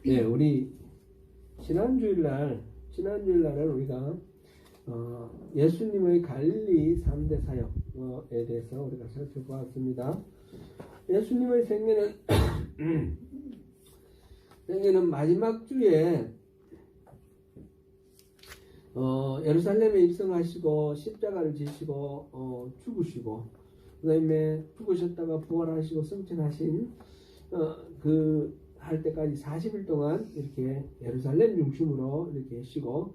네, 우리 지난주일날은 우리가 예수님의 갈릴리 3대 사역에 대해서 우리가 살펴보았습니다. 예수님의 생애는 마지막 주에 예루살렘에 입성하시고 십자가를 지시고 죽으시고 그 다음에 죽으셨다가 부활하시고 승천하신 할 때까지 40일 동안 이렇게 예루살렘 중심으로 이렇게 쉬고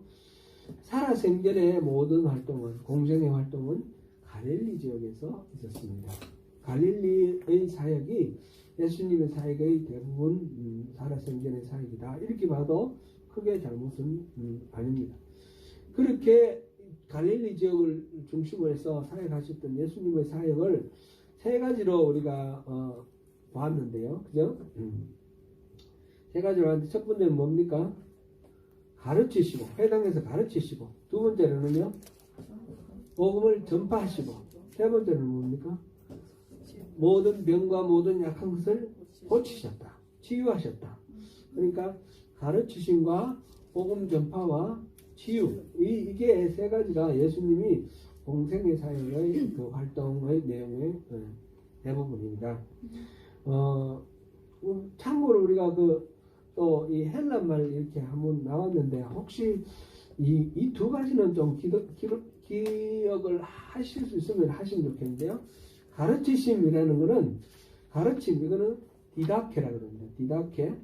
살아생전의 모든 활동은 공생의 활동은 갈릴리 지역에서 있었습니다. 갈릴리의 사역이 예수님의 사역의 대부분 살아생전의 사역이다. 이렇게 봐도 크게 잘못은 아닙니다. 그렇게 갈릴리 지역을 중심으로 해서 사역하셨던 예수님의 사역을 세 가지로 우리가 보았는데요. 그죠? 세 가지로 하는데 첫 번째는 뭡니까? 가르치시고, 회당에서 가르치시고, 두 번째로는요, 복음을 전파하시고, 세 번째는 뭡니까? 모든 병과 모든 약한 것을 고치셨다. 치유하셨다. 그러니까 가르치심과 복음 전파와 치유, 이게 세 가지가 예수님이 공생의 사역의 그 활동의 내용의 대부분입니다. 참고로 우리가 또 이 헬란말 이렇게 한번 나왔는데 혹시 이 두 가지는 좀 기억을 하실 수 있으면 하시면 좋겠는데요. 가르치심이라는 거는 이거는 디다케라 그럽니다. 디다케.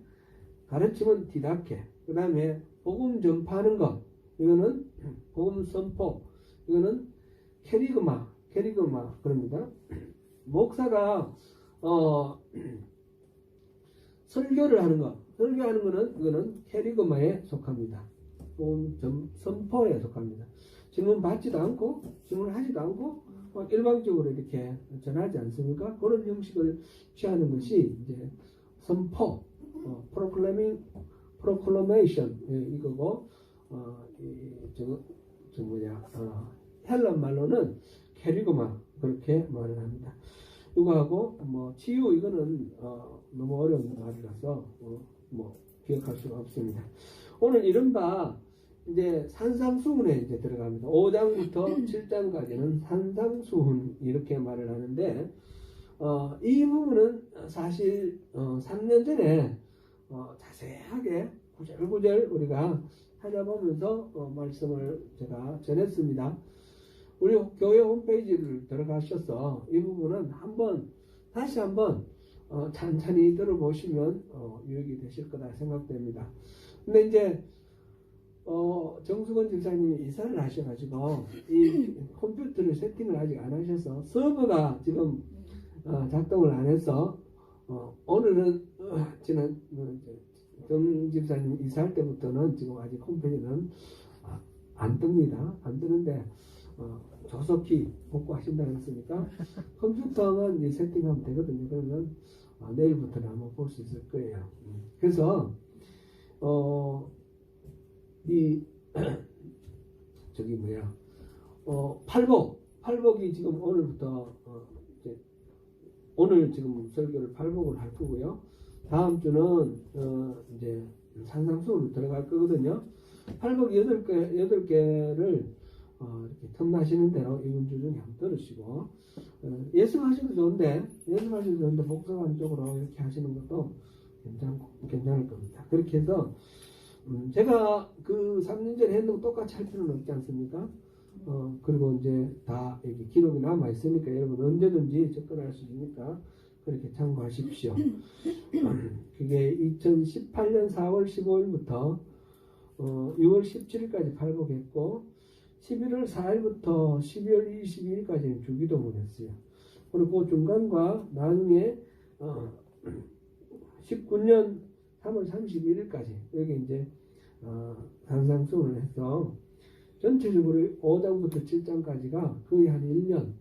가르침은 디다케. 그 다음에 복음 전파하는 것. 이거는 복음 선포. 이거는 캐리그마 그럽니다. 목사가 설교를 하는 것. 설교하는 거는 이거는 캐리그마에 속합니다. 복음 선포에 속합니다. 질문 받지도 않고 질문하지도 않고 일방적으로 이렇게 전하지 않습니까? 그런 형식을 취하는 것이 이제 선포, proclamation 이거고 헬란 말로는 캐리그마 그렇게 말을 합니다. 이거하고 치유 이거는 너무 어려운 말이라서 기억할 수가 없습니다. 오늘 이른바 이제 산상수훈에 이제 들어갑니다. 5장부터 7장까지는 산상수훈 이렇게 말을 하는데 이 부분은 사실 3년 전에 자세하게 구절구절 우리가 찾아보면서 말씀을 제가 전했습니다. 우리 교회 홈페이지를 들어가셔서 이 부분은 다시 한번 찬찬히 들어보시면 유익이 되실 거다 생각됩니다. 근데 이제 정수건 집사님이 이사를 하셔가지고 이 컴퓨터를 세팅을 아직 안 하셔서 서버가 지금 작동을 안 해서 오늘은 지난 정 집사님 이사할 때부터는 지금 아직 홈페이지는 안 뜹니다. 안 뜨는데 조속히 복구하신다고 했으니까 컴퓨터만 이제 세팅하면 되거든요. 그러면 내일부터는 한번 볼 수 있을 거예요. 그래서 팔복이 지금 오늘부터 오늘 지금 설교를 팔복을 할 거고요. 다음 주는 이제 산상수훈으로 들어갈 거거든요. 팔복 8개를 이렇게 틈나시는 대로 이번 주 중에 한번 들으시고 예습하셔도 좋은데 복습하는 쪽으로 이렇게 하시는 것도 괜찮을 겁니다. 그렇게 해서 제가 그 3년 전에 했는 거 똑같이 할 필요는 없지 않습니까? 그리고 이제 다 여기 기록이 남아 있으니까 여러분 언제든지 접근할 수 있으니까 그렇게 참고하십시오. 그게 2018년 4월 15일부터 6월 17일까지 팔복했고 11월 4일부터 12월 22일까지는 주기도문을 했어요. 그리고 그 중간과 나중에 19년 3월 31일까지 여기 이제 산상수훈을 해서 전체적으로 5장부터 7장까지가 거의 한 1년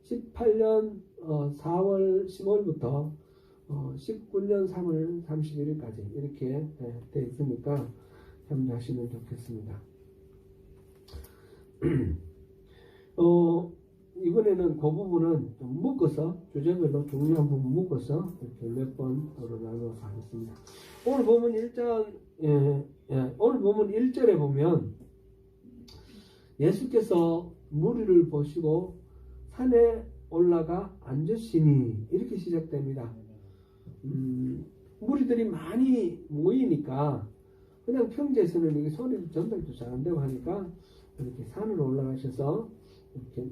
18년 4월 15일부터 19년 3월 31일까지 이렇게 되어 있으니까 참조하시면 좋겠습니다. 이번에는 그 부분은 좀 묶어서 주제별로 중요한 부분 묶어서 이렇게 몇 번으로 나눠서 하겠습니다. 오늘 보면 1장 오늘 보면 1절에 보면 예수께서 무리를 보시고 산에 올라가 앉으시니 이렇게 시작됩니다. 무리들이 많이 모이니까 그냥 평지에서는 이게 소리 전달도 잘 안 되고 하니까 이렇게 산으로 올라가셔서 이렇게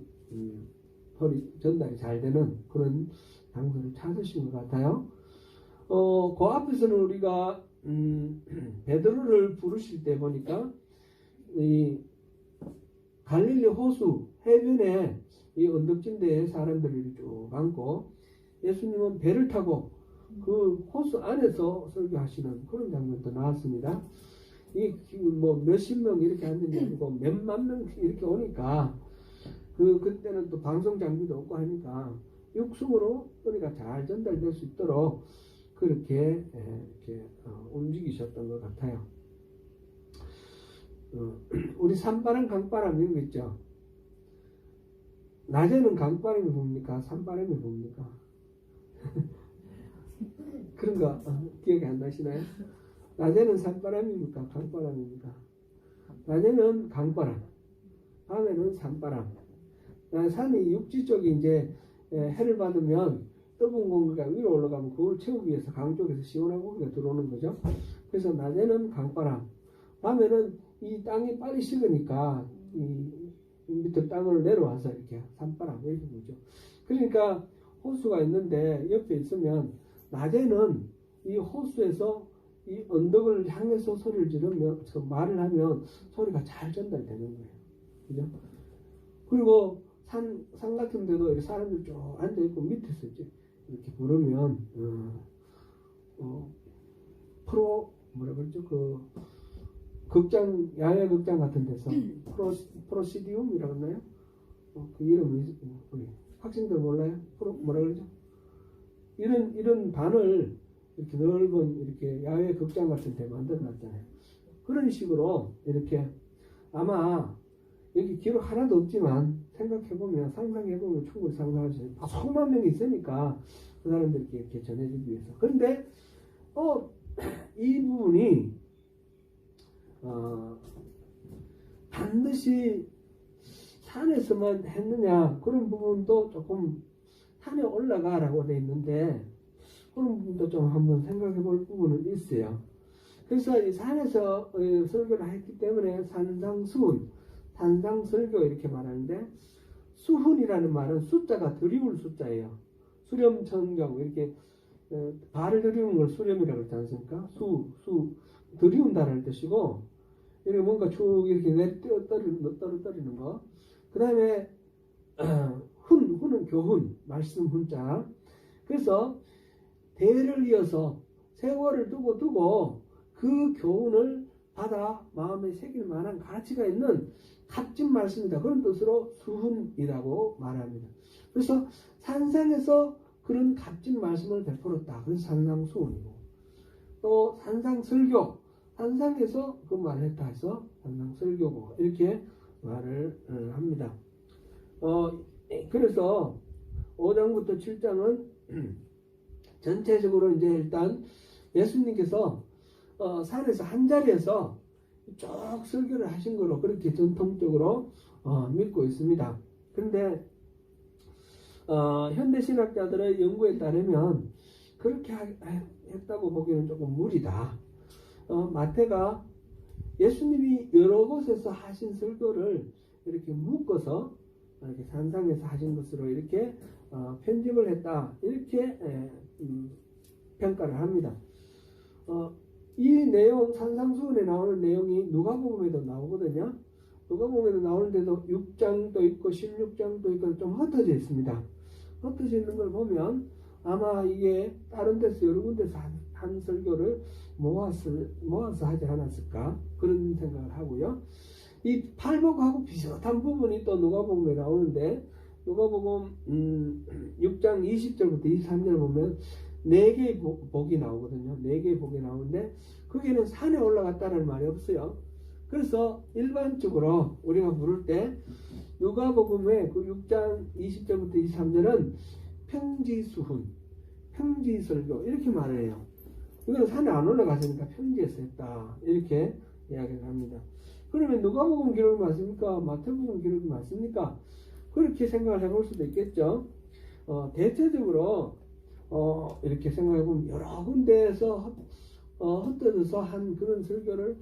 소리 전달이 잘 되는 그런 장소를 찾으신 것 같아요. 그 앞에서는 우리가 베드로를 부르실 때 보니까 이 갈릴리 호수 해변에 이 언덕진대에 사람들이 쭉 앉고 예수님은 배를 타고 그 호수 안에서 설교하시는 그런 장면도 나왔습니다. 이게 뭐 몇십 명 이렇게 앉은 게 아니고 몇만 명 이렇게 오니까 그때는 또 방송 장비도 없고 하니까 육성으로 소리가 잘 전달될 수 있도록 그렇게 이렇게 움직이셨던 것 같아요. 우리 산바람 강바람 이런 거 있죠. 낮에는 강바람이 붑니까? 산바람이 붑니까? 그런 거 기억이 안 나시나요? 낮에는 산바람입니까? 강바람입니까? 낮에는 강바람, 밤에는 산바람. 산이 육지 쪽이 이제 해를 받으면 뜨거운 공기가 위로 올라가면 그걸 채우기 위해서 강 쪽에서 시원한 공기가 들어오는 거죠. 그래서 낮에는 강바람, 밤에는 이 땅이 빨리 식으니까 이 밑에 땅을 내려와서 이렇게 산바람 이렇게 보죠. 그러니까 호수가 있는데 옆에 있으면 낮에는 이 호수에서 이 언덕을 향해서 소리를 지르면 말을 하면 소리가 잘 전달되는 거예요. 그죠? 그리고 산 같은 데도 이렇게 사람들 쭉 앉아있고 밑에서 이렇게 부르면 뭐라 그러죠? 극장, 야외 극장 같은 데서 프로시디움이라고 하나요? 그 이름이 우리 학생들 몰라요? 뭐라 그러죠? 이런 반을 이렇게 넓은 이렇게 야외 극장 같은 데 만들어 놨잖아요. 그런 식으로 이렇게 아마 여기 기록 하나도 없지만 생각해보면 상상해보면 충분히 상상할 수 있어요. 수만 명이 있으니까 그 사람들께 이렇게 전해주기 위해서. 그런데 이 부분이 반드시 산에서만 했느냐 그런 부분도 조금 산에 올라가라고 돼 있는데 그런 부분도 좀 한번 생각해 볼 부분은 있어요. 그래서 이 산에서 설교를 했기 때문에 산상설교 이렇게 말하는데 수훈이라는 말은 숫자가 드리울 숫자예요. 수렴천경 이렇게 발을 들이우는 걸 수렴이라고 그러지 않습니까? 들이운다는 뜻이고 이렇게 뭔가 쭉 이렇게 떨어뜨리는 거. 그 다음에 훈은 교훈, 말씀 훈자. 그래서 대를 이어서 세월을 두고 그 교훈을 받아 마음에 새길 만한 가치가 있는 값진 말씀이다. 그런 뜻으로 수훈이라고 말합니다. 그래서 산상에서 그런 값진 말씀을 베풀었다. 그래서 산상수훈이고 또 산상설교, 산상에서 그 말을 했다 해서 산상설교고 이렇게 말을 합니다. 그래서 5장부터 7장은 전체적으로 이제 일단 예수님께서 산에서 한 자리에서 쭉 설교를 하신 거로 그렇게 전통적으로 믿고 있습니다. 그런데 현대 신학자들의 연구에 따르면 그렇게 했다고 보기에는 조금 무리다. 마태가 예수님이 여러 곳에서 하신 설교를 이렇게 묶어서 이렇게 산상에서 하신 것으로 이렇게 편집을 했다. 이렇게 평가를 합니다. 이 내용, 산상수훈에 나오는 내용이 누가복음에도 나오거든요. 누가복음에도 나오는데도 6장도 있고 16장도 있고 좀 흩어져 있습니다. 흩어져 있는 걸 보면 아마 이게 다른 데서 여러 군데서 한 설교를 모아서 하지 않았을까 그런 생각을 하고요. 이 팔복하고 비슷한 부분이 또 누가복음에 나오는데 누가복음 6장 20절부터 23절 보면 4개의 복이 나오거든요. 4개의 복이 나오는데 거기는 산에 올라갔다는 말이 없어요. 그래서 일반적으로 우리가 부를 때 누가복음의 그 6장 20절부터 23절은 평지수훈, 평지설교 이렇게 말을 해요. 이거는 산에 안 올라갔으니까 평지에서 했다 이렇게 이야기를 합니다. 그러면 누가복음 기록이 맞습니까? 마태복음 기록이 맞습니까? 그렇게 생각을 해볼 수도 있겠죠. 대체적으로 이렇게 생각해보면 여러 군데에서 흩어져서 한 그런 설교를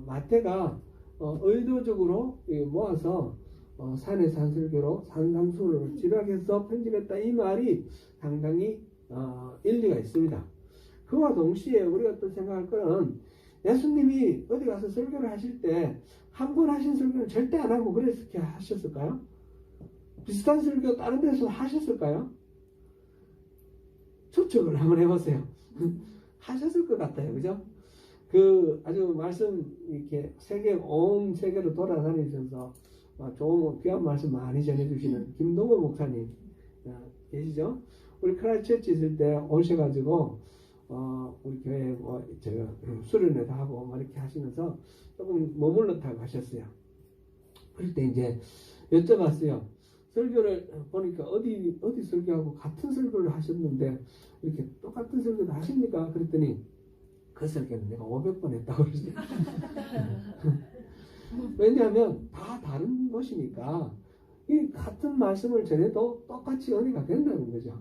마태가 의도적으로 모아서 산에서 한 설교로 산상수훈으로 집약해서 편집했다 이 말이 상당히 일리가 있습니다. 그와 동시에 우리가 또 생각할 거는 예수님이 어디 가서 설교를 하실 때 한 번 하신 설교는 절대 안 하고 그렇게 하셨을까요? 비슷한 설교 다른 데서 하셨을까요? 추측을 한번 해보세요. 하셨을 것 같아요. 그죠? 그 아주 말씀 이렇게 온 세계로 돌아다니셔서 좋은 귀한 말씀 많이 전해주시는 김동호 목사님 계시죠? 우리 크라이처치 있을 때 오셔가지고 우리 교회 제가 수련회도 하고 이렇게 하시면서 조금 머물렀다고 하셨어요. 그럴 때 이제 여쭤봤어요. 설교를 보니까 어디 설교하고 같은 설교를 하셨는데 이렇게 똑같은 설교도 하십니까? 그랬더니 그 설교는 내가 500번 했다고 그러죠. 왜냐하면 다 다른 것이니까 이 같은 말씀을 전해도 똑같이 은혜가 된다는 거죠.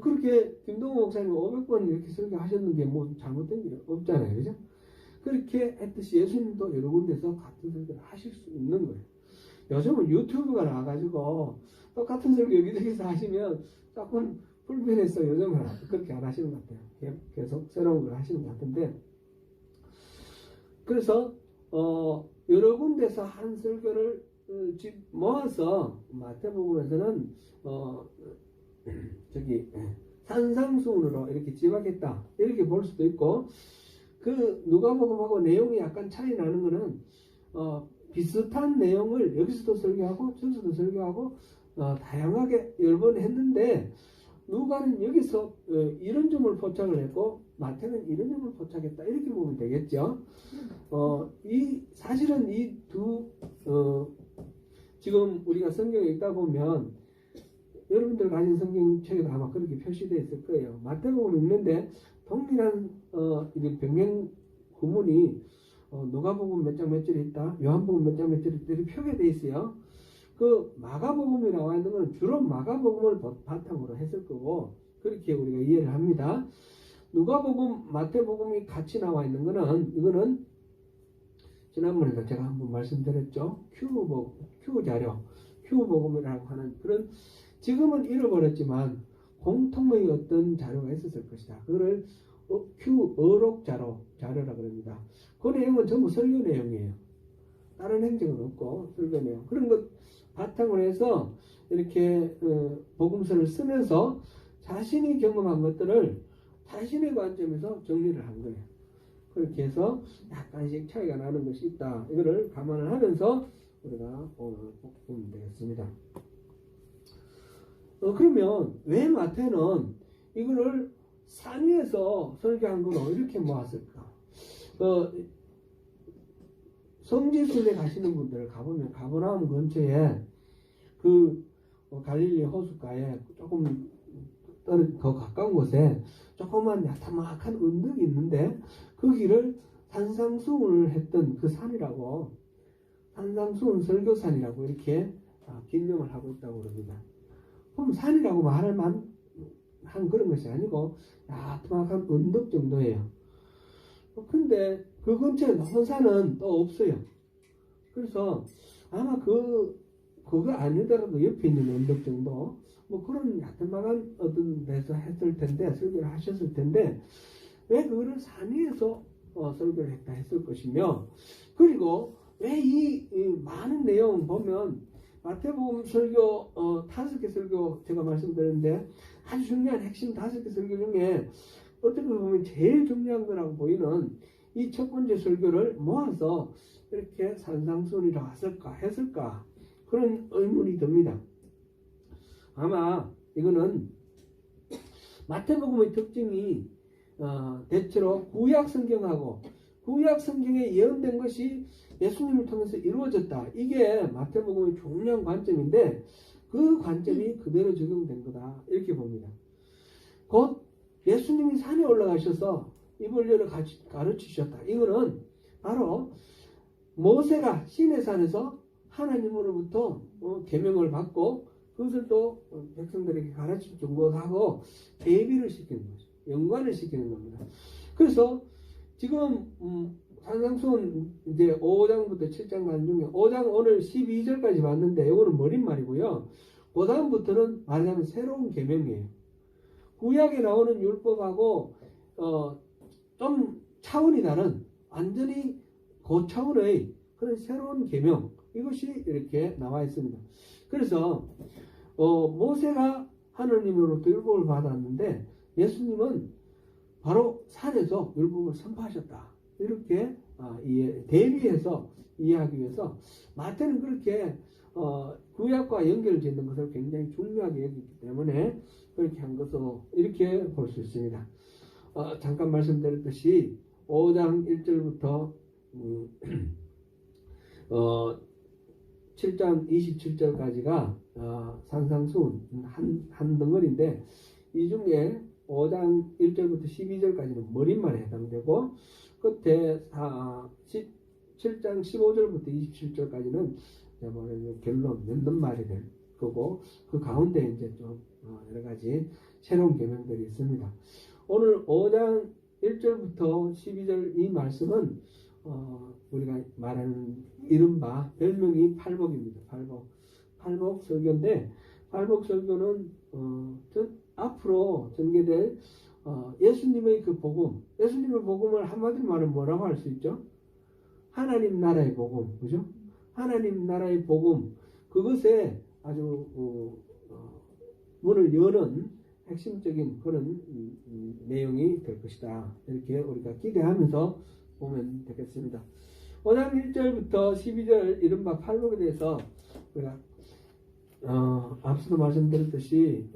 그렇게 김동호 목사님 500번 이렇게 설교하셨는 게 뭐 잘못된 게 없잖아요. 그죠? 그렇게 했듯이 예수님도 여러 군데서 같은 설교를 하실 수 있는 거예요. 요즘은 유튜브가 나와가지고 똑같은 설교 여기저기서 하시면 조금 불편해서 요즘은 그렇게 안 하시는 것 같아요. 계속 새로운 걸 하시는 것 같은데 그래서 여러 군데서 한 설교를 모아서 마태복음에서는 산상수훈으로 이렇게 집약했다 이렇게 볼 수도 있고 그 누가복음하고 내용이 약간 차이 나는 거는 비슷한 내용을 여기서도 설교하고 저기서도 설교하고 다양하게 여러 번 했는데 누가는 여기서 이런 점을 포착을 했고 마태는 이런 점을 포착했다 이렇게 보면 되겠죠. 사실은 이 두 지금 우리가 성경에 읽다 보면 여러분들 가진 성경책에도 아마 그렇게 표시되어 있을 거예요. 마태복음 읽는데 동일한 병행 구문이 누가복음 몇 장 몇 절에 있다, 요한복음 몇 장 몇 절에 있다 이렇게 표기되어 있어요. 그 마가복음이 나와 있는 건 주로 마가복음을 바탕으로 했을 거고 그렇게 우리가 이해를 합니다. 누가복음, 마태복음이 같이 나와 있는 거는 이거는 지난번에도 제가 한번 말씀드렸죠. 큐 자료, 큐복음이라고 하는 그런 지금은 잃어버렸지만 공통의 어떤 자료가 있었을 것이다. 그거를 어록 자료라고 합니다. 그 내용은 전부 설교 내용이에요. 다른 행정은 없고 설교 내용. 그런 것 바탕으로 해서 이렇게 복음서를 쓰면서 자신이 경험한 것들을 자신의 관점에서 정리를 한 거예요. 그렇게 해서 약간씩 차이가 나는 것이 있다. 이거를 감안을 하면서 우리가 오늘 보면 되겠습니다. 그러면 왜 마태는 이거를 산 위에서 설교한 걸로 이렇게 모았을까? 성지순례 가시는 분들 가보면 가버나움 근처에 갈릴리 호숫가에 조금 더 가까운 곳에 조그만 야타막한 언덕이 있는데 거기를 산상수훈을 했던 그 산이라고 산상수훈 설교산이라고 이렇게 기념을 하고 있다고 그럽니다. 그럼 산이라고 말할 한 그런 것이 아니고 야타막한 언덕 정도예요. 근데 그 근처에 높은 산은 또 없어요. 그래서 아마 그거 아니더라도 옆에 있는 언덕 정도 뭐 그런 야타막한 어떤 데서 했을 텐데 설교를 하셨을 텐데 왜 그거를 산 위에서 설교를 했다 했을 것이며 그리고 왜 이 많은 내용 보면 마태복음 설교 5개 설교 제가 말씀드렸는데 아주 중요한 핵심 5개 설교 중에 어떻게 보면 제일 중요한 거라고 보이는 이 첫 번째 설교를 모아서 이렇게 산상수훈이라고 했을까 그런 의문이 듭니다. 아마 이거는 마태복음의 특징이 대체로 구약 성경하고 구약 성경에 예언된 것이 예수님을 통해서 이루어졌다. 이게 마태복음의 중요한 관점인데 그 관점이 그대로 적용된 거다. 이렇게 봅니다. 곧 예수님이 산에 올라가셔서 이볼레를 가르치셨다. 이거는 바로 모세가 시내산에서 하나님으로부터 계명을 받고 그것을 또 백성들에게 가르쳐 준 것하고 대비를 시키는 거죠. 연관을 시키는 겁니다. 그래서 지금 산상수훈 이제 5장부터 7장 가는 중에 5장 오늘 12절까지 봤는데 이거는 머릿말이고요. 그 다음부터는 말하자면 새로운 계명이에요. 구약에 나오는 율법하고 좀 차원이 다른 완전히 고차원의 그런 새로운 계명 이것이 이렇게 나와 있습니다. 그래서 모세가 하느님으로부터 율법을 받았는데 예수님은 바로 산에서 율법을 선포하셨다. 이렇게 대비해서 이해하기 위해서 마태는 그렇게 구약과 연결을 짓는 것을 굉장히 중요하게 여기기 때문에 그렇게 한 것으로 이렇게 볼 수 있습니다. 잠깐 말씀드렸듯이 5장 1절부터 7장 27절까지가 산상수훈 한 덩어리인데 이 중에 5장 1절부터 12절까지는 머릿말에 해당되고 끝에 7장 15절부터 27절까지는 결론 맺는말이 될 거고 그 가운데 이제 좀 여러 가지 새로운 계명들이 있습니다. 오늘 5장 1절부터 12절 이 말씀은 우리가 말하는 이른바 별명이 팔복입니다. 팔복 설교인데 팔복 설교는 앞으로 전개될 예수님의 그 복음, 예수님의 복음을 한마디로 말하면 뭐라고 할 수 있죠? 하나님 나라의 복음, 그죠? 하나님 나라의 복음, 그것에 아주 문을 여는 핵심적인 그런 내용이 될 것이다. 이렇게 우리가 기대하면서 보면 되겠습니다. 5장 1절부터 12절 이른바 팔복에 대해서 우리가 앞서도 말씀드렸듯이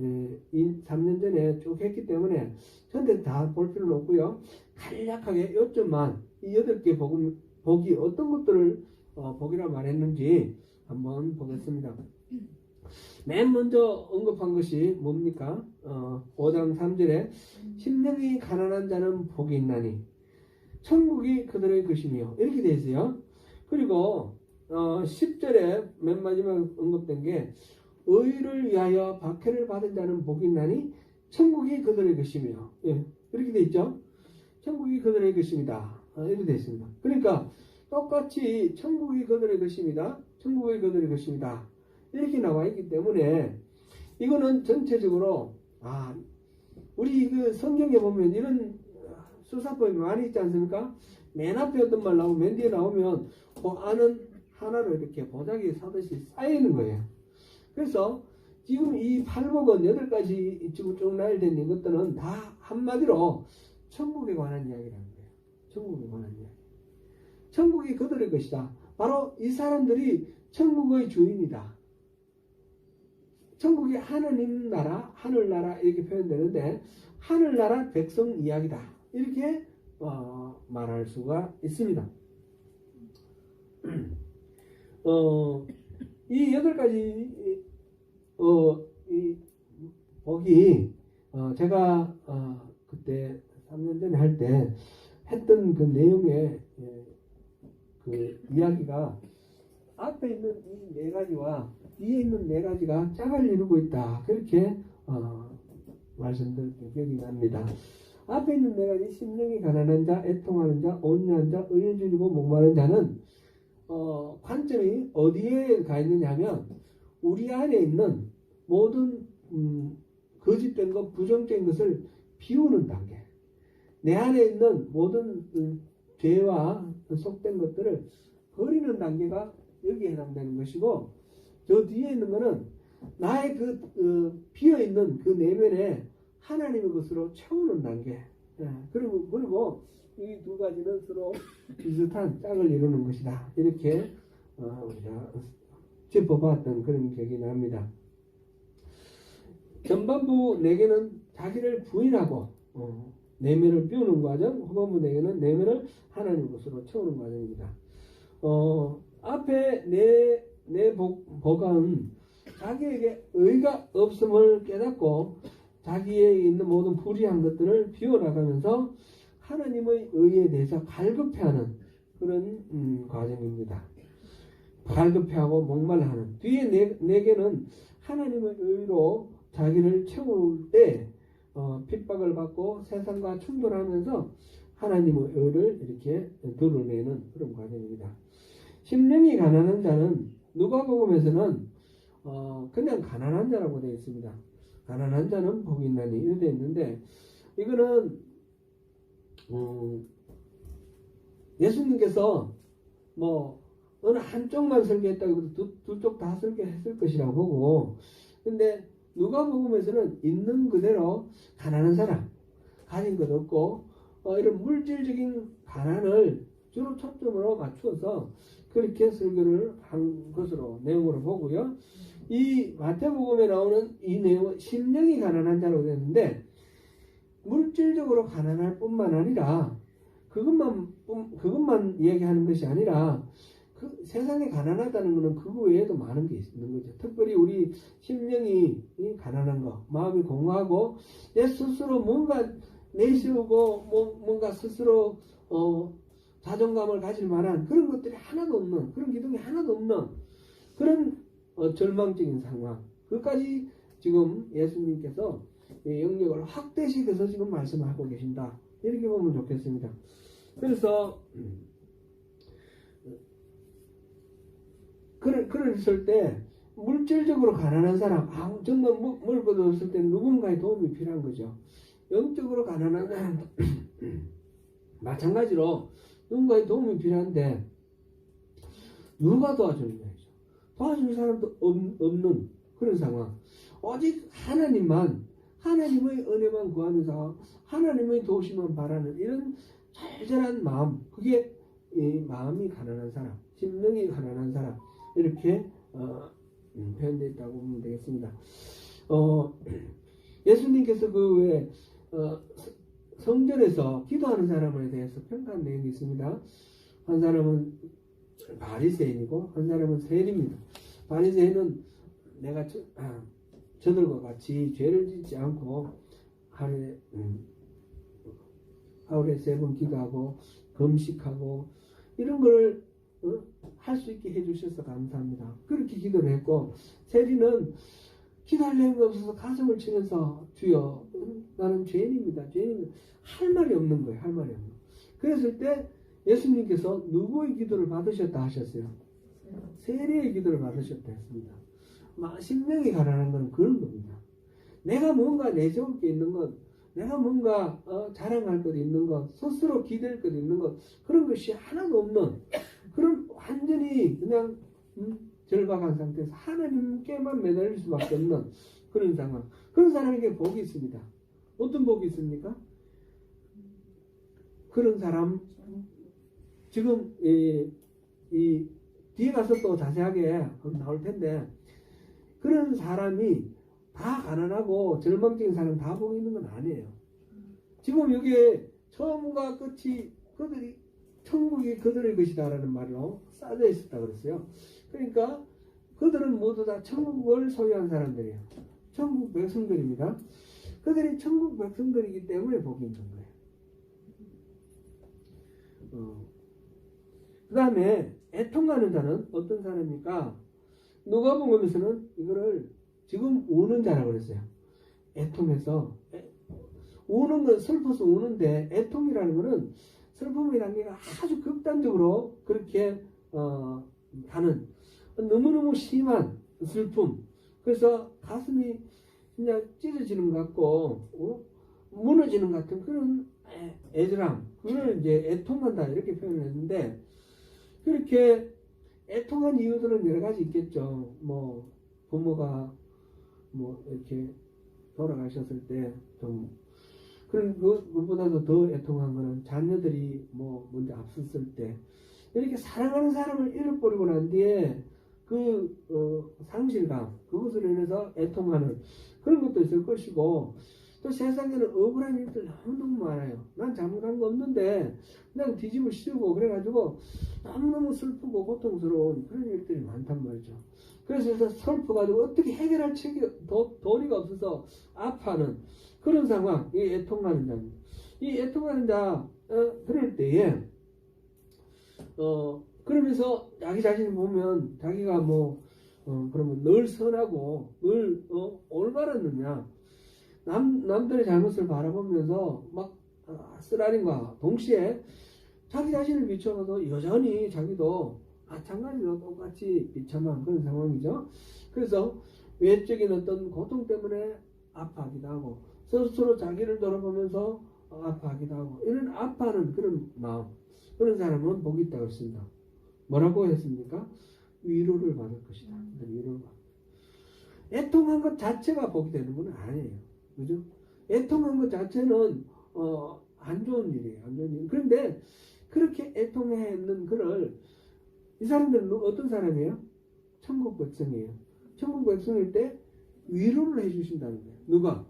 3년 전에 쭉 했기 때문에 전체 다 볼 필요는 없고요. 간략하게 요점만 이 8개 복이 어떤 것들을 복이라 말했는지 한번 보겠습니다. 맨 먼저 언급한 것이 뭡니까? 5장 3절에 심령이 가난한 자는 복이 있나니 천국이 그들의 것이며 이렇게 되어 있어요. 그리고 10절에 맨 마지막 언급된 게 의를 위하여 박해를 받은 자는 복이 있나니 천국이 그들의 것이며 이렇게 되어 있죠. 천국이 그들의 것입니다. 이렇게 되어 있습니다. 그러니까 똑같이 천국이 그들의 것입니다. 천국이 그들의 것입니다. 이렇게 나와 있기 때문에 이거는 전체적으로 우리 그 성경에 보면 이런 수사법이 많이 있지 않습니까? 맨 앞에 어떤 말 나오면 맨 뒤에 나오면 그 안은 하나로 이렇게 보자기 사듯이 쌓이는 거예요. 그래서 지금 이 팔복은 8가지 지금 쭉 나열된 이것들은 다 한마디로 천국에 관한 이야기라는 거예요. 천국에 관한 이야기. 천국이 그들의 것이다. 바로 이 사람들이 천국의 주인이다. 천국이 하느님 나라, 하늘나라 이렇게 표현되는데 하늘나라 백성 이야기다. 이렇게 말할 수가 있습니다. 이 8가지 이 복이 제가 그때 3년 전에 할 때 했던 그 내용의 그 이야기가 앞에 있는 이 4가지와 뒤에 있는 4가지가 짝을 이루고 있다. 그렇게 말씀드린 기억이 납니다. 앞에 있는 4가지 심령이 가난한 자, 애통하는 자, 온유한 자, 의에 줄이고 목마른 자는 관점이 어디에 가 있느냐 하면 우리 안에 있는 모든 거짓된 것, 부정적인 것을 비우는 단계, 내 안에 있는 모든 죄와 속된 것들을 버리는 단계가 여기에 해당되는 것이고 저 뒤에 있는 것은 나의 그 비어있는 그 내면에 하나님의 것으로 채우는 단계. 그리고 이 2가지는 서로 비슷한 짝을 이루는 것이다. 이렇게 우리가 짚어봤던 그런 기억이 납니다. 전반부 4개는 자기를 부인하고 내면을 비우는 과정, 후반부 내게는 내면을 하나님 것으로 채우는 과정입니다. 앞에 내 복은 자기에게 의가 없음을 깨닫고 자기에 있는 모든 불의한 것들을 비워나가면서 하나님의 의에 대해서 갈급해하는 그런 과정입니다. 갈급해하고 목말라하는 뒤에 내게는 하나님의 의로 자기를 채울 때 핍박을 받고 세상과 충돌하면서 하나님의 의를 이렇게 드러내는 그런 과정입니다. 심령이 가난한 자는 누가복음에서는 그냥 가난한 자라고 되어 있습니다. 가난한 자는 복이 있나니 이렇게 되어 있는데 이거는 예수님께서 뭐 어느 한쪽만 설계했다고 두 쪽 다 설계했을 것이라고 보고, 근데 누가복음에서는 있는 그대로 가난한 사람, 가진 것 없고 이런 물질적인 가난을 주로 초점으로 맞추어서 그렇게 설교를 한 것으로 내용으로 보고요. 이 마태복음에 나오는 이 내용은 심령이 가난한 자로 되는데 물질적으로 가난할 뿐만 아니라 그것만 이야기하는 것이 아니라 그 세상에 가난하다는 것은 그거 외에도 많은 게 있는 거죠. 특별히 우리 심령이 가난한 거, 마음이 공허하고 내 스스로 뭔가 내세우고 뭔가 스스로 자존감을 가질 만한 그런 것들이 하나도 없는, 그런 기둥이 하나도 없는 그런 절망적인 상황. 그것까지 지금 예수님께서 영역을 확대시켜서 지금 말씀하고 계신다. 이렇게 보면 좋겠습니다. 그래서 그랬을 때 물질적으로 가난한 사람, 정말 먹을 것도 없을 때 누군가의 도움이 필요한 거죠. 영적으로 가난한 사람 마찬가지로 누군가의 도움이 필요한데 누가 도와주는 거죠? 도와줄 사람도 없는 그런 상황. 오직 하나님의 은혜만 구하면서 하나님의 도우심만 바라는 이런 절절한 마음, 그게 이 마음이 가난한 사람, 심령이 가난한 사람, 이렇게 표현되어 있다고 보면 되겠습니다. 예수님께서 그 외에 성전에서 기도하는 사람에 대해서 평가한 내용이 있습니다. 한 사람은 바리새인이고 한 사람은 세리입니다. 바리새인은 내가 저들과 같이 죄를 짓지 않고 하루에 3번 기도하고 금식하고 이런 걸 할 수 있게 해주셔서 감사합니다. 그렇게 기도를 했고, 세리는 기도할 내용이 없어서 가슴을 치면서 주여 나는 죄인입니다. 죄인입니다. 할 말이 없는 거예요. 할 말이 없는 거예요. 그랬을 때 예수님께서 누구의 기도를 받으셨다 하셨어요? 세리의 기도를 받으셨다 했습니다. 심령이 가난한 건 그런 겁니다. 내가 뭔가 내세울 게 있는 것, 내가 뭔가 자랑할 것 있는 것, 스스로 기댈 것 있는 것, 그런 것이 하나도 없는 그런 완전히 그냥 절박한 상태에서 하나님께만 매달릴 수밖에 없는 그런 상황. 그런 사람에게 복이 있습니다. 어떤 복이 있습니까? 그런 사람 지금 이 뒤에 가서 또 자세하게 나올 텐데, 그런 사람이 다 가난하고 절망적인 사람 다 복이 있는 건 아니에요. 지금 여기에 처음과 끝이 천국이 그들의 것이다라는 말로 싸져 있었다 그랬어요. 그러니까 그들은 모두 다 천국을 소유한 사람들이에요. 천국 백성들입니다. 그들이 천국 백성들이기 때문에 복이 있는 거예요. 그 다음에 애통하는 자는 어떤 사람입니까? 누가복음에서는 이거를 지금 우는 자라고 그랬어요. 애통해서 우는 건 슬퍼서 우는데, 애통이라는 거는 슬픔의 단계가 아주 극단적으로 그렇게 가는 너무너무 심한 슬픔. 그래서 가슴이 그냥 찢어지는 것 같고 무너지는 것 같은 그런 애절함, 그걸 이제 애통한다 이렇게 표현을 했는데, 그렇게 애통한 이유들은 여러 가지 있겠죠. 뭐 부모가 뭐 이렇게 돌아가셨을 때 좀, 그런 그것보다도 더 애통한 거는 자녀들이 뭐 먼저 앞섰을 때 이렇게 사랑하는 사람을 잃어버리고 난 뒤에 그 상실감, 그것으로 인해서 애통하는 그런 것도 있을 것이고, 또 세상에는 억울한 일들 너무너무 많아요. 난 잘못한 거 없는데 그냥 뒤집어 씌우고 그래가지고 너무너무 슬프고 고통스러운 그런 일들이 많단 말이죠. 그래서 슬퍼가지고 어떻게 해결할 도리가 없어서 아파하는 그런 상황, 이 애통하는 자입니다. 이 애통하는 자, 그럴 때에 그러면서 자기 자신을 보면 자기가 그러면 늘 선하고 늘 올바랐느냐, 남들의 잘못을 바라보면서 막 쓰라림과 동시에 자기 자신을 비춰봐도 여전히 자기도 마찬가지로 똑같이 비참한 그런 상황이죠. 그래서 외적인 어떤 고통 때문에 아파하기도 하고 스스로 자기를 돌아보면서 아파하기도 하고 이런 아파하는 그런 마음, 그런 사람은 복이 있다고 했습니다. 뭐라고 했습니까? 위로를 받을 것이다. 위로를 받을. 애통한 것 자체가 복이 되는 건 아니에요. 그죠? 애통한 것 자체는 안 좋은 일이에요. 안 좋은 일. 그런데 그렇게 애통했는 그를, 이 사람들은 어떤 사람이에요? 천국 백성이에요. 천국 백성일 때 위로를 해주신다는 거예요. 누가?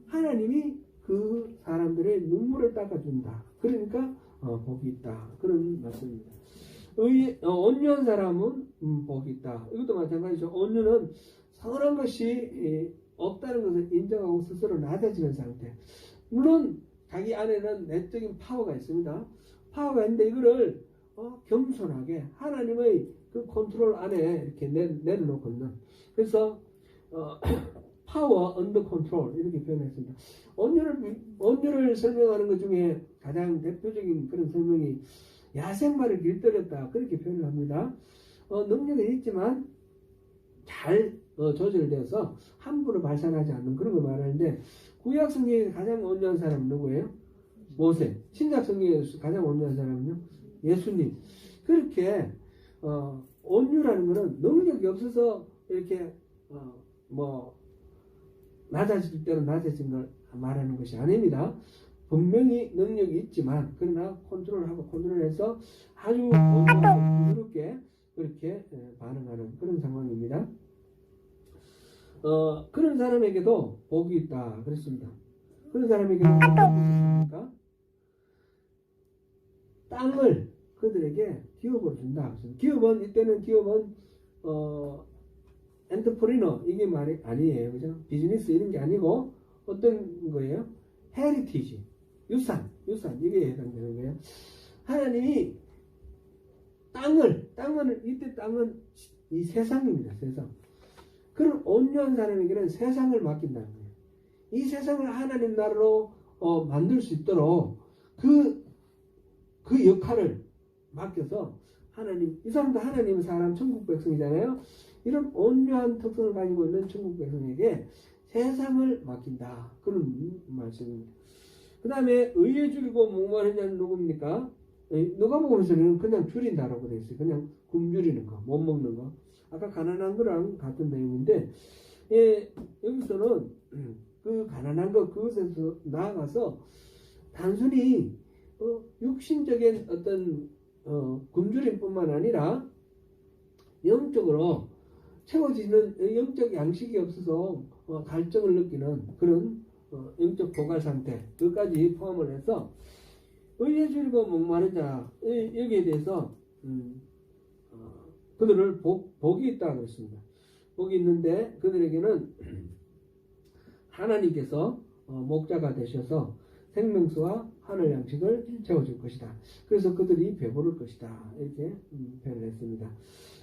하나님이 그 사람들의 눈물을 닦아준다. 그러니까 복이 있다. 그런 말씀입니다. 온유한 사람은 복이 있다. 이것도 마찬가지죠. 온유는 선한 것이 없다는 것을 인정하고 스스로 낮아지는 상태. 물론 자기 안에는 내적인 파워가 있습니다. 파워가 있는데 이거를 겸손하게 하나님의 그 컨트롤 안에 이렇게 내려놓거든요. 그래서 파워 언더 컨트롤 이렇게 표현했습니다. 온유를 설명하는 것 중에 가장 대표적인 그런 설명이 야생마를 길들였다 그렇게 표현을 합니다. 능력은 있지만 잘 조절되어서 함부로 발산하지 않는 그런 걸 말하는데, 구약 성경에 가장 온유한 사람은 누구예요? 모세. 신약 성경에 가장 온유한 사람은요? 예수님. 그렇게 온유라는 것은 능력이 없어서 이렇게 낮아질 때는 낮아진 걸 말하는 것이 아닙니다. 분명히 능력이 있지만 그러나 컨트롤해서 아주 온유하고 부드럽게 그렇게 반응하는 그런 상황입니다. 그런 사람에게도 복이 있다 그랬습니다. 그런 사람에게도 복이 있습니까? 땅을 그들에게 기업으로 준다. 기업은 이때는 엔터프리너 이게 말이 아니에요. 그죠? 비즈니스 이런 게 아니고 어떤 거예요? 헤리티지, 유산 이게 해당되는 거예요. 하나님이 이때 땅은 이 세상입니다. 세상. 그런 온유한 사람에게는 세상을 맡긴다는 거예요. 이 세상을 하나님 나라로 만들 수 있도록 그 역할을 맡겨서 이 사람도 하나님은 사람 천국 백성이잖아요. 이런 온유한 특성을 가지고 있는 천국 백성에게 세상을 맡긴다. 그런 말씀입니다. 그 다음에 의에 줄이고 목마른 자는 누굽니까? 누가복음에서는 그냥 줄인다라고 되어 있어요. 그냥 굶주리는 거, 못 먹는 거. 아까 가난한 거랑 같은 내용인데, 여기서는 그 가난한 것, 그것에서 나아가서 단순히 육신적인 어떤 굶주림뿐만 아니라 영적으로 채워지는 영적 양식이 없어서 갈증을 느끼는 그런 영적 고갈 상태, 그것까지 포함을 해서 의에 줄이고 목마른 자, 여기에 대해서 그들을 복이 있다고 했습니다. 복이 있는데 그들에게는 하나님께서 목자가 되셔서 생명수와 하늘 양식을 채워줄 것이다. 그래서 그들이 배부를 것이다. 이렇게 표현을 했습니다.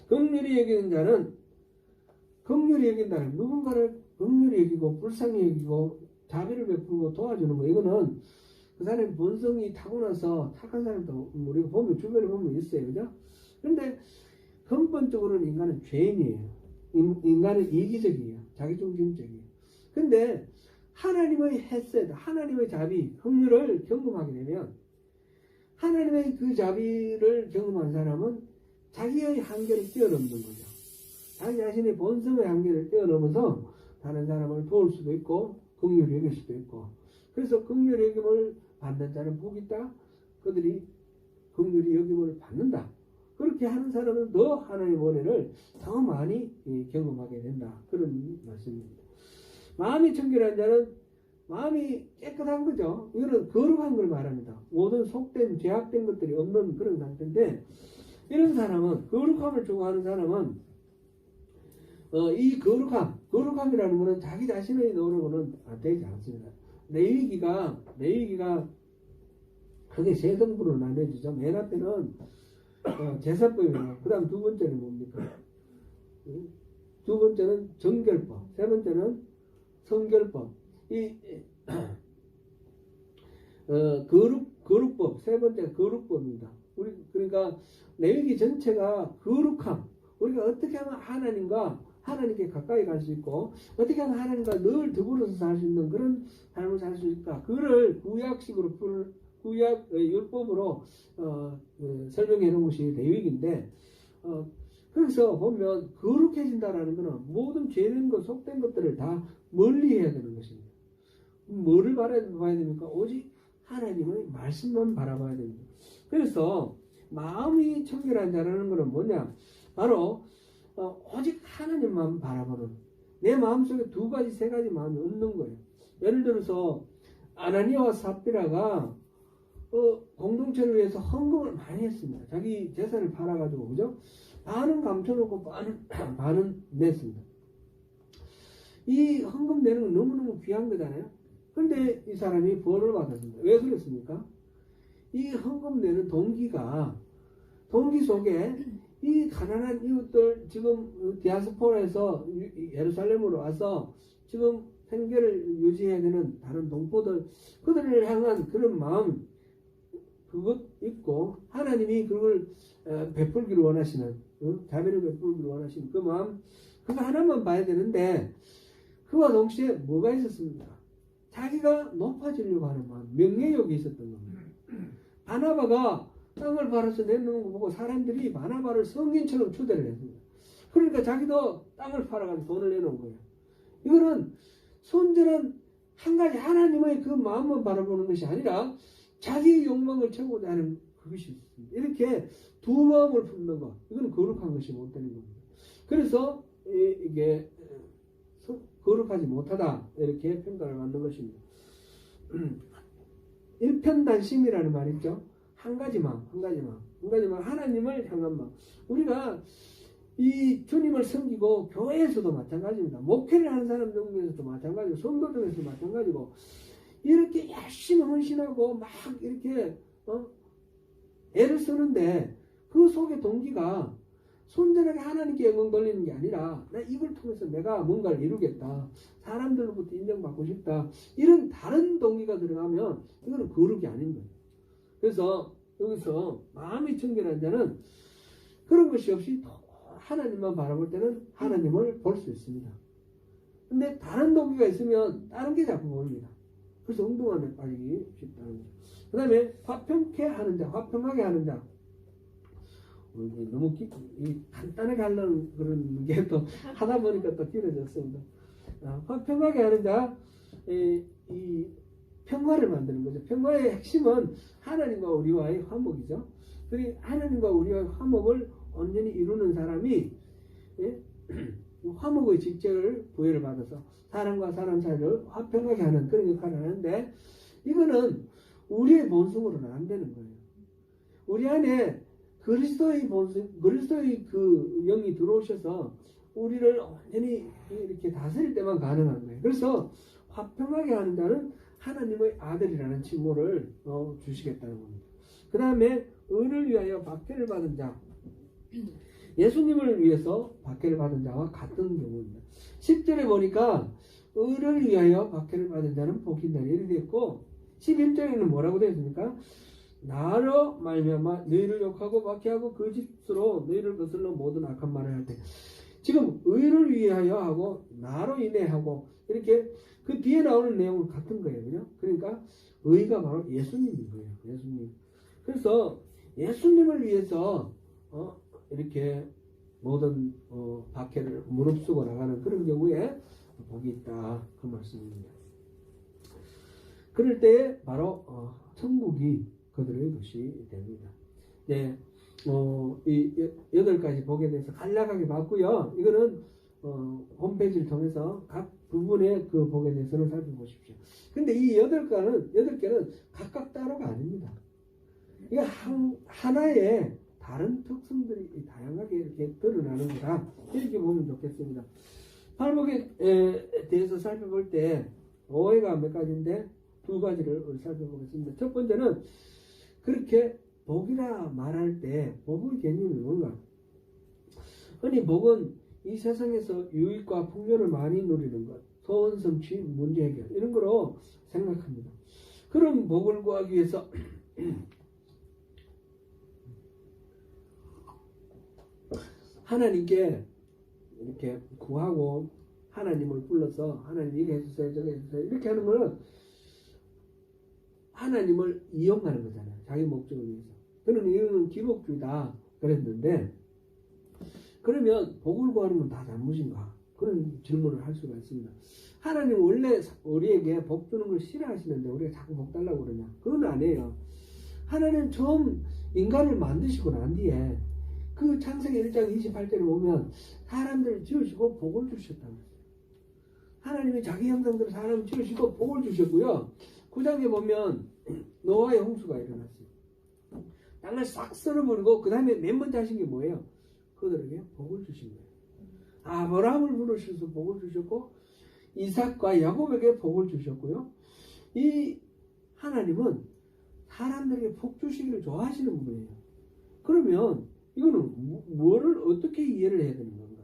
긍휼히 여기는 자는, 긍휼히 여긴다는 누군가를 긍휼히 여기고 불쌍히 여기고 자비를 베풀고 도와주는 거, 이거는 그 사람의 본성이 타고나서 착한 사람도 우리가 보면 주변에 보면 있어요. 그죠? 그런데根本적으로는 인간은 죄인이에요. 인간은 이기적이에요. 자기중심적이에요. 근데 하나님의 헤세드, 하나님의 자비, 긍휼을 경험하게 되면, 하나님의 그 자비를 경험한 사람은 자기의 한계를 뛰어넘는 거죠. 자기 자신의 본성의 한계를 뛰어넘어서 다른 사람을 도울 수도 있고 긍휼히 여길 수도 있고, 그래서 긍휼히 여김을 받는 자는 복이 있다. 그들이 긍휼히 여김을 받는다. 그렇게 하는 사람은 더 하나님의 은혜를 더 많이 경험하게 된다. 그런 말씀입니다. 마음이 청결한 자는 마음이 깨끗한 거죠. 이거는 거룩한 걸 말합니다. 모든 속된 죄악된 것들이 없는 그런 상태인데, 이런 사람은, 거룩함을 추구하는 사람은 이 거룩함이라는 것은 자기 자신의 노력으로는 되지 않습니다. 레위기가 크게 세 등분으로 나눠지죠. 맨 앞에는 제사법이에요. 그 다음 두 번째는 뭡니까? 두 번째는 정결법, 세 번째는 성결법. 이 거룩법, 세 번째가 거룩법입니다. 그러니까 레위기 전체가 거룩함. 우리가 어떻게 하면 하나님께 가까이 갈 수 있고, 어떻게 하면 하나님과 늘 더불어서 살 수 있는 그런 삶을 살 수 있을까? 그거를 구약 율법으로 설명해 놓은 것이 레위기인데, 거기서 보면 거룩해진다라는 것은 모든 죄된 것, 속된 것들을 다 멀리 해야 되는 것입니다. 뭐를 바라봐야 됩니까? 오직 하나님의 말씀만 바라봐야 됩니다. 그래서 마음이 청결한 자라는 것은 뭐냐? 바로 오직 하나님만 바라보는, 내 마음속에 두 가지 세 가지 마음이 없는 거예요. 예를 들어서 아나니아와 삽비라가 공동체를 위해서 헌금을 많이 했습니다. 자기 재산을 팔아가지고, 그죠? 반은 감춰놓고 반은 냈습니다. 이 헌금 내는 건 너무너무 귀한 거잖아요. 근데 이 사람이 벌을 받았습니다. 왜 그랬습니까? 이 헌금 내는 동기 속에 이 가난한 이웃들, 지금 디아스포라에서 예루살렘으로 와서 지금 생계를 유지해야 되는 다른 동포들, 그들을 향한 그런 마음, 그것 있고, 하나님이 그걸 베풀기를 원하시는, 자비를 베풀기를 원하시는 그 마음, 그거 하나만 봐야 되는데, 그와 동시에 뭐가 있었습니까? 자기가 높아지려고 하는 마음, 명예욕이 있었던 겁니다. 바나바가 땅을 팔아서 내놓는 거 보고 사람들이 바나바를 성인처럼 추대를 했습니다. 그러니까 자기도 땅을 팔아가지고 돈을 내놓은 거예요. 이거는 순전한 한 가지 하나님의 그 마음만 바라보는 것이 아니라 자기의 욕망을 채우고자 하는 그것이 있습니다. 이렇게 두 마음을 품는 것, 이건 거룩한 것이 못 되는 겁니다. 그래서 이게 거룩하지 못하다, 이렇게 평가를 받는 것입니다. 일편단심이라는 말 있죠. 한 가지 마음, 하나님을 향한 마음. 우리가 이 주님을 섬기고 교회에서도 마찬가지입니다. 목회를 하는 사람 중에서도 마찬가지고, 성도 중에서도 마찬가지고, 이렇게 열심히 헌신하고 막 이렇게 애를 쓰는데 그 속의 동기가 순전하게 하나님께 영광 돌리는 게 아니라, 나 이걸 통해서 내가 뭔가를 이루겠다, 사람들로부터 인정받고 싶다, 이런 다른 동기가 들어가면 이거는 거룩이 아닌 거예요. 그래서 여기서 마음이 청결한 자는 그런 것이 없이 하나님만 바라볼 때는 하나님을 볼 수 있습니다. 근데 다른 동기가 있으면 다른 게 자꾸 보입니다. 그래서 엉뚱한 데 빠지기 쉽다는 거죠. 그 다음에 화평케 하는 자, 화평하게 하는 자. 너무 간단하게 하려는 그런 게 또 하다 보니까 또 길어졌습니다. 화평하게 하는 자, 이 평화를 만드는 거죠. 평화의 핵심은 하나님과 우리와의 화목이죠. 그리고 하나님과 우리와의 화목을 온전히 이루는 사람이 화목의 직책을 부여를 받아서 사람과 사람 사이를 화평하게 하는 그런 역할을 하는데, 이거는 우리의 본성으로는 안 되는 거예요. 우리 안에 그리스도의 본성, 그리스도의 그 영이 들어오셔서 우리를 완전히 이렇게 다스릴 때만 가능한 거예요. 그래서 화평하게 하는 자는 하나님의 아들이라는 칭호를 주시겠다는 겁니다. 그 다음에 의를 위하여 박해를 받은 자, 예수님을 위해서 박해를 받은 자와 같은 경우입니다. 10절에 보니까 의를 위하여 박해를 받은 자는 복이 있다 이렇게 되어 있고, 11절에는 뭐라고 되어 있습니까? 나로 말미암아 너희를 욕하고 박해하고 거짓으로 너희를 거슬러 모든 악한 말을 할 때, 지금 의를 위하여 하고 나로 인해 하고 이렇게 그 뒤에 나오는 내용은 같은 거예요. 그죠? 그러니까 의가 바로 예수님인 거예요. 예수님. 그래서 예수님을 위해서 이렇게 모든 박해를 무릅쓰고 나가는 그런 경우에 복이 있다, 그 말씀입니다. 그럴 때 바로 천국이 그들의 것이 됩니다. 네, 이 8가지 복에 대해서 간략하게 봤고요. 이거는 홈페이지를 통해서 각 부분의 그 복에 대해서는 살펴보십시오. 근데 이 8개는 각각 따로가 아닙니다. 이거 하나의 다른 특성들이 다양하게 이렇게 드러나는 거다. 이렇게 보면 좋겠습니다. 팔복에 대해서 살펴볼 때 오해가 몇 가지인데 두 가지를 우리 살펴보겠습니다. 첫 번째는 그렇게 복이라 말할 때 복의 개념이 뭔가? 흔히 복은 이 세상에서 유익과 풍요를 많이 누리는 것, 소원 성취, 문제 해결 이런 거로 생각합니다. 그런 복을 구하기 위해서 하나님께 이렇게 구하고 하나님을 불러서 하나님 이렇게 해주세요 저렇게 해주세요 이렇게 하는 거는 하나님을 이용하는 거잖아요. 자기 목적을 위해서. 그는 이거는 기복주의다 그랬는데 그러면 복을 구하는 건 다 잘못인가? 그런 질문을 할 수가 있습니다. 하나님 원래 우리에게 복 주는 걸 싫어하시는데 우리가 자꾸 복 달라고 그러냐? 그건 아니에요. 하나님 처음 인간을 만드시고 난 뒤에 그 창세기 1장 28절에 보면 사람들을 지으시고 복을 주셨다고 했어요. 하나님이 자기 형상대로 사람을 지으시고 복을 주셨고요. 9장에 보면 노아의 홍수가 일어났어요. 땅을 싹 썰어버리고 그 다음에 맨 먼저 하신 게 뭐예요? 그들에게 복을 주신 거예요. 아브라함을 부르셔서 복을 주셨고 이삭과 야곱에게 복을 주셨고요. 이 하나님은 사람들에게 복 주시기를 좋아하시는 분이에요. 그러면 이거는 뭐를 어떻게 이해를 해야 되는 건가?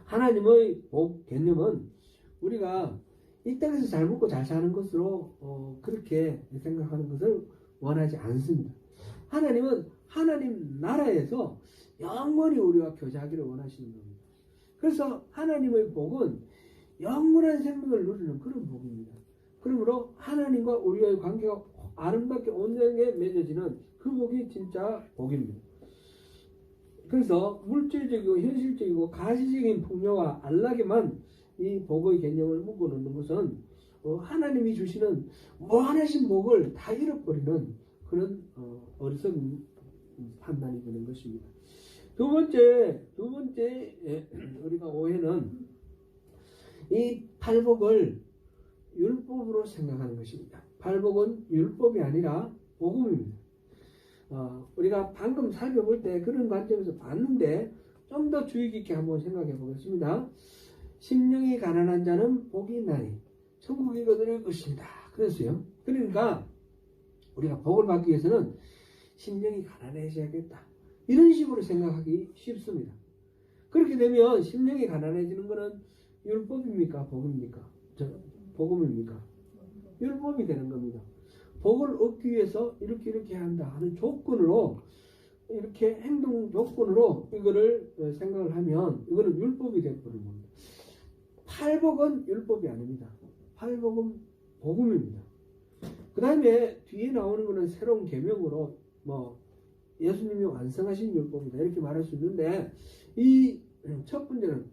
하나님의 복 개념은 우리가 이 땅에서 잘 먹고 잘 사는 것으로 그렇게 생각하는 것을 원하지 않습니다. 하나님은 하나님 나라에서 영원히 우리와 교제하기를 원하시는 겁니다. 그래서 하나님의 복은 영원한 생명을 누리는 그런 복입니다. 그러므로 하나님과 우리의 관계가 아름답게 온전하게 맺어지는 그 복이 진짜 복입니다. 그래서 물질적이고 현실적이고 가시적인 풍요와 안락에만 이 복의 개념을 묶어놓는 것은 하나님이 주시는 무한하신 복을 다 잃어버리는 그런 어리석은 판단이 되는 것입니다. 두 번째 우리가 오해는 이 팔복을 율법으로 생각하는 것입니다. 팔복은 율법이 아니라 복음입니다. 우리가 방금 살펴볼 때 그런 관점에서 봤는데 좀 더 주의 깊게 한번 생각해 보겠습니다. 심령이 가난한 자는 복이 있나니 천국이 그들의 것입니다. 그랬어요. 그러니까 우리가 복을 받기 위해서는 심령이 가난해져야겠다. 이런 식으로 생각하기 쉽습니다. 그렇게 되면 심령이 가난해지는 것은 율법입니까? 복입니까? 복음입니까? 율법이 되는 겁니다. 복을 얻기 위해서 이렇게 해야 한다 하는 조건으로 이렇게 행동 조건으로 이거를 생각을 하면 이거는 율법이 되어버리는 겁니다. 팔복은 율법이 아닙니다. 팔복은 복음입니다. 그 다음에 뒤에 나오는 것은 새로운 계명으로 예수님이 완성하신 율법이다 이렇게 말할 수 있는데 이 첫 번째는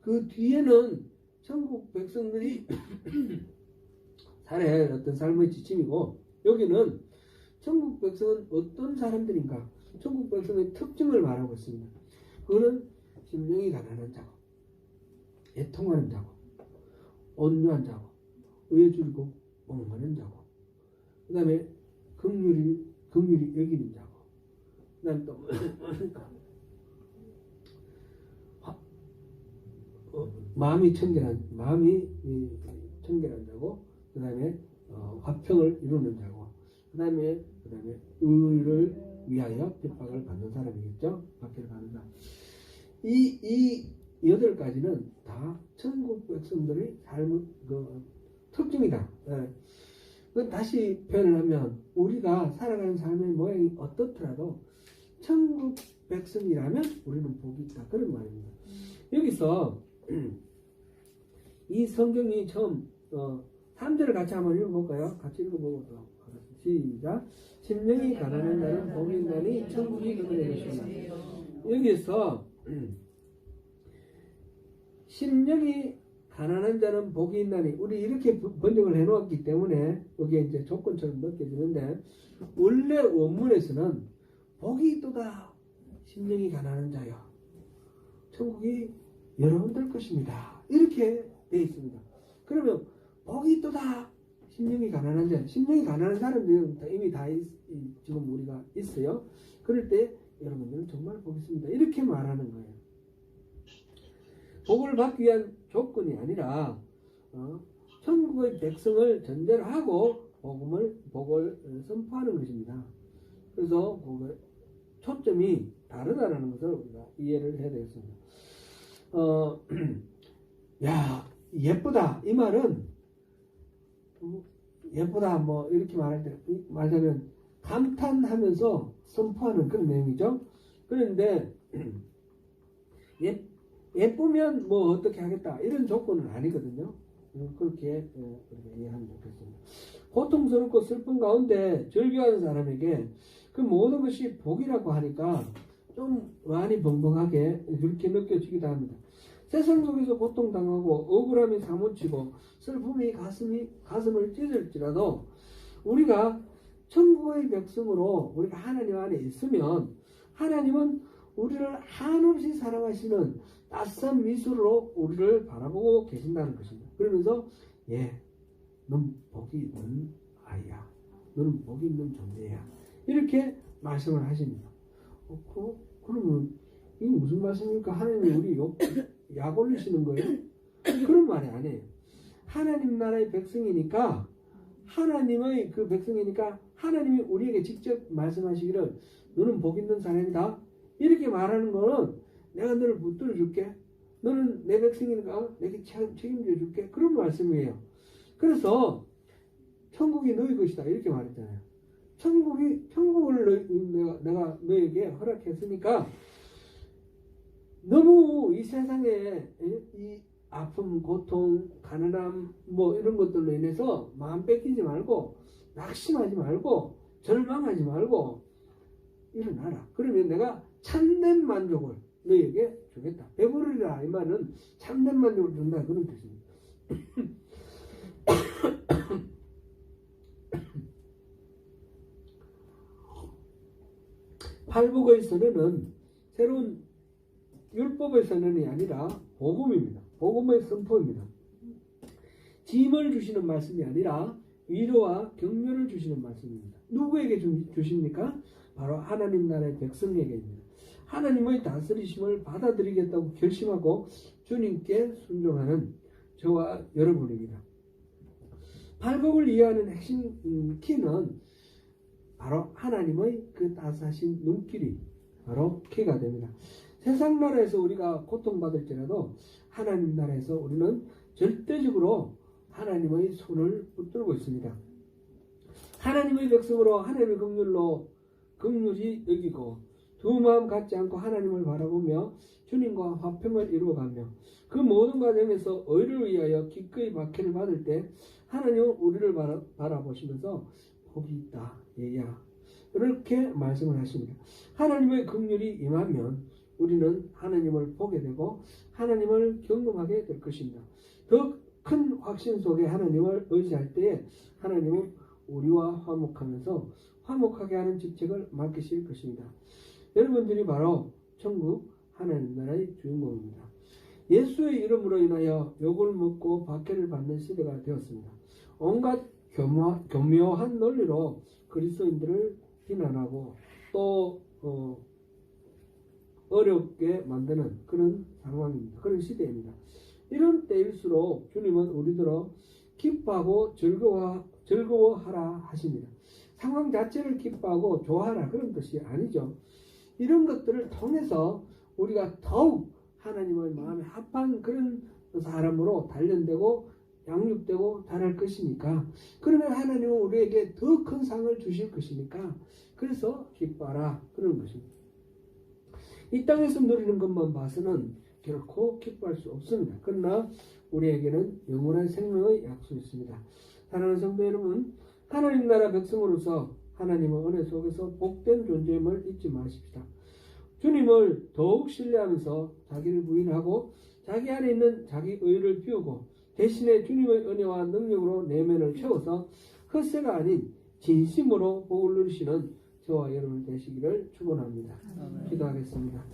그 뒤에는 천국 백성들이 살아야 어떤 삶의 지침이고 여기는 천국 백성은 어떤 사람들인가 천국 백성의 특징을 말하고 있습니다. 그거는 심령이 가난한 자고 애통하는 자고 온유한 자고 의에 줄이고 멍하는 자고 그 다음에 긍휼히 여기는 자고 그 다음에 또 마음이 청결한 자고 그 다음에 화평을 이루는 자고 그 다음에 의를 위하여 핍박을 받는 사람이겠죠. 박해를 받는 사람. 이 8가지는 다 천국 백성들의 삶의 특징이다. 다시 표현을 하면 우리가 살아가는 삶의 모양이 어떻더라도 천국 백성이라면 우리는 복이 있다. 그런 말입니다. 여기서 이 성경이 처음 3절을 같이 한번 읽어볼까요? 같이 읽어보도록 하겠습니다. 시작. 심령이 가난한 자는 복이 있나니 천국이 그들의 것이다. 여기서 심령이 가난한 자는 복이 있나니 우리 이렇게 번역을 해놓았기 때문에 여기에 이제 조건처럼 느껴지는데 원래 원문에서는 복이 있도다 심령이 가난한 자여 천국이 여러분들 것입니다. 이렇게 되어 있습니다. 그러면 복이 있도다. 심령이 가난한 자, 심령이 가난한 사람들은 이미 다 지금 우리가 있어요. 그럴 때 여러분들은 정말 복이 있습니다. 이렇게 말하는 거예요. 복을 받기 위한 조건이 아니라 천국의 백성을 전제로 하고 복을 선포하는 것입니다. 그래서 복의 초점이 다르다는 것을 우리가 이해를 해야 되겠습니다. 야, 예쁘다. 이 말은 예쁘다 뭐 이렇게 말하자면 감탄하면서 선포하는 그런 내용이죠. 그런데 예쁘면 뭐 어떻게 하겠다 이런 조건은 아니거든요. 그렇게 이해하면 좋겠습니다. 고통스럽고 슬픈 가운데 절규하는 사람에게 그 모든 것이 복이라고 하니까 좀 많이 벙벙하게 그렇게 느껴지기도 합니다. 세상 속에서 고통당하고 억울함이 사무치고 슬픔이 가슴을 찢을지라도 우리가 천국의 백성으로 우리가 하나님 안에 있으면 하나님은 우리를 한없이 사랑하시는 따스한 미소로 우리를 바라보고 계신다는 것입니다. 그러면서 넌 복이 있는 아이야. 너는 복이 있는 존재야. 이렇게 말씀을 하십니다. 그러면 이게 무슨 말씀입니까? 하나님이 우리 약 올리시는 거예요? 그런 말이 아니에요. 하나님 나라의 백성이니까 하나님의 그 백성이니까 하나님이 우리에게 직접 말씀하시기를 너는 복 있는 사람이다. 이렇게 말하는 거는 내가 너를 붙들어 줄게. 너는 내 백성이니까 내게 책임져 줄게. 그런 말씀이에요. 그래서 천국이 너희 것이다. 이렇게 말했잖아요. 천국을 내가 너에게 허락했으니까 너무 이 세상에 이 아픔, 고통, 가난함 뭐 이런 것들로 인해서 마음 뺏기지 말고 낙심하지 말고 절망하지 말고 일어나라. 그러면 내가 참된 만족을 너에게 주겠다. 배부르리라 이 말은 참된 만족을 준다 그런 뜻입니다. 팔복의 선언은 새로운 율법의 선언이 아니라 복음입니다. 복음의 선포입니다. 짐을 주시는 말씀이 아니라 위로와 격려를 주시는 말씀입니다. 누구에게 주십니까? 바로 하나님 나라의 백성에게입니다. 하나님의 다스리심을 받아들이겠다고 결심하고 주님께 순종하는 저와 여러분입니다. 팔복을 이해하는 핵심 키는 바로 하나님의 그 따스하신 눈길이 바로 키가 됩니다. 세상 나라에서 우리가 고통받을지라도 하나님 나라에서 우리는 절대적으로 하나님의 손을 붙들고 있습니다. 하나님의 백성으로 하나님의 긍휼히 여기고 두 마음 갖지 않고 하나님을 바라보며 주님과 화평을 이루어가며 그 모든 과정에서 의를 위하여 기꺼이 박해를 받을 때 하나님은 우리를 바라보시면서 복이 있다 얘야 이렇게 말씀을 하십니다. 하나님의 긍휼이 임하면 우리는 하나님을 보게 되고 하나님을 경험하게 될 것입니다. 더 큰 확신 속에 하나님을 의지할 때에 하나님은 우리와 화목하면서 화목하게 하는 직책을 맡기실 것입니다. 여러분들이 바로 천국 하나님 나라의 주인공입니다. 예수의 이름으로 인하여 욕을 먹고 박해를 받는 시대가 되었습니다. 온갖 교묘한 논리로 그리스도인들을 비난하고 또 어렵게 만드는 그런 상황입니다. 그런 시대입니다. 이런 때일수록 주님은 우리들어 기뻐하고 즐거워하라 하십니다. 상황 자체를 기뻐하고 좋아하라 그런 뜻이 아니죠. 이런 것들을 통해서 우리가 더욱 하나님의 마음에 합한 그런 사람으로 단련되고 양육되고 자랄 것이니까 그러면 하나님은 우리에게 더 큰 상을 주실 것이니까 그래서 기뻐하라 그런 것입니다. 이 땅에서 누리는 것만 봐서는 결코 기뻐할 수 없습니다. 그러나 우리에게는 영원한 생명의 약속이 있습니다. 사랑하는 성도 여러분, 하나님 나라 백성으로서 하나님의 은혜 속에서 복된 존재임을 잊지 마십시다. 주님을 더욱 신뢰하면서 자기를 부인하고 자기 안에 있는 자기 의를 비우고 대신에 주님의 은혜와 능력으로 내면을 채워서 헛새가 아닌 진심으로 복을 누리시는 저와 여러분 되시기를 축원합니다. 기도하겠습니다.